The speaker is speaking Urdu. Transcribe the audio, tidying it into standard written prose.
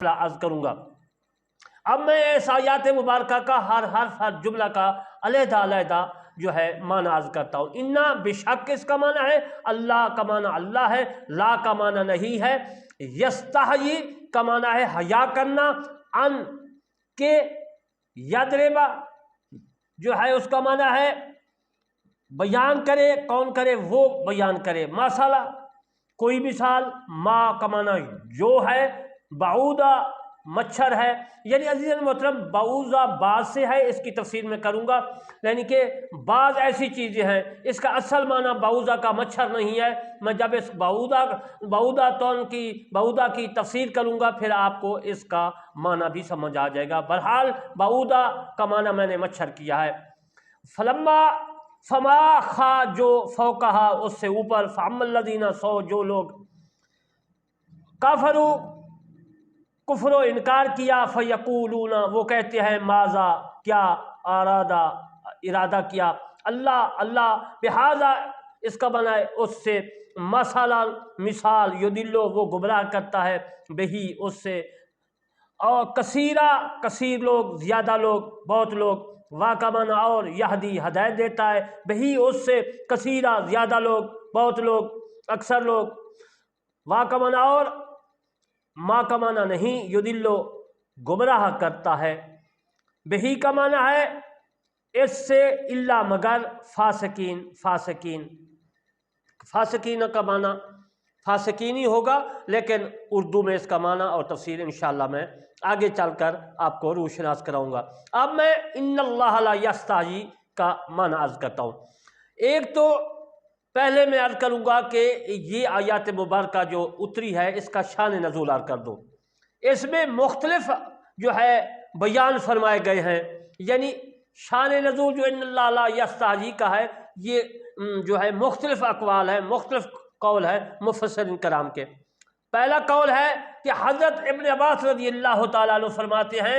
عرض کروں گا۔ اب میں اس آیات مبارکہ کا ہر حرف ہر جملہ کا علیحدہ علیحدہ جو ہے معنی عرض کرتا ہوں۔ انا بشک اس کا معنی ہے اللہ کا معنی اللہ ہے، لا کا معنی نہیں ہے، یستحیی کا معنی ہے حیا کرنا، ان کے یضربا جو ہے اس کا معنی ہے بیان کرے، کون کرے وہ بیان کرے، مثلا کوئی مثال، ما کا معنی جو ہے، بعودہ مچھر ہے، یعنی عزیز محترم بعوضہ بعض سے ہے، اس کی تفسیر میں کروں گا، یعنی کہ بعض ایسی چیزیں ہیں اس کا اصل معنی بعوضہ کا مچھر نہیں ہے۔ میں جب اس بعودہ کی تفسیر کروں گا پھر آپ کو اس کا معنی بھی سمجھ آ جائے گا۔ بہرحال بعودہ کا معنی میں نے مچھر کیا ہے۔ فما خا جو فوقہا اس سے اوپر، فاما الذین سو جو لوگ کافروا کفر و انکار کیا، فیقولون وہ کہتے ہیں ماذا کیا، ارادہ کیا، اللہ بہذا اس کا بنائے اس سے، مثلا مثال، یدلو وہ گمراہ کرتا ہے، بہی اس سے، اور کثیر لوگ زیادہ لوگ بہت لوگ، وا کا معنی اور، یہدی ہدایت دیتا ہے، بہی اس سے، کثیرہ زیادہ لوگ بہت لوگ اکثر لوگ، وا کا معنی اور، ما کا معنی نہیں، یدلو گمراہ کرتا ہے، بہی کا معنی ہے اس سے، الا مگر، فاسقین کا معنی فاسقین ہی ہوگا، لیکن اردو میں اس کا معنی اور تفسیر انشاءاللہ میں آگے چل کر آپ کو روشناس کراؤں گا۔ اب میں ان اللہ لا یستحیی کا معنی عرض کرتا ہوں۔ ایک تو پہلے میں عرض کروں گا کہ یہ آیات مبارکہ جو اتری ہے اس کا شان نزول عرض کر دو۔ اس میں مختلف جو ہے بیان فرمائے گئے ہیں، یعنی شان نزول جو ان اللہ لا یستحیی کا ہے یہ جو ہے مختلف اقوال ہیں، مختلف قول ہے مفسرین کرام کے۔ پہلا قول ہے کہ حضرت ابن عباس رضی اللہ تعالیٰ عنہ فرماتے ہیں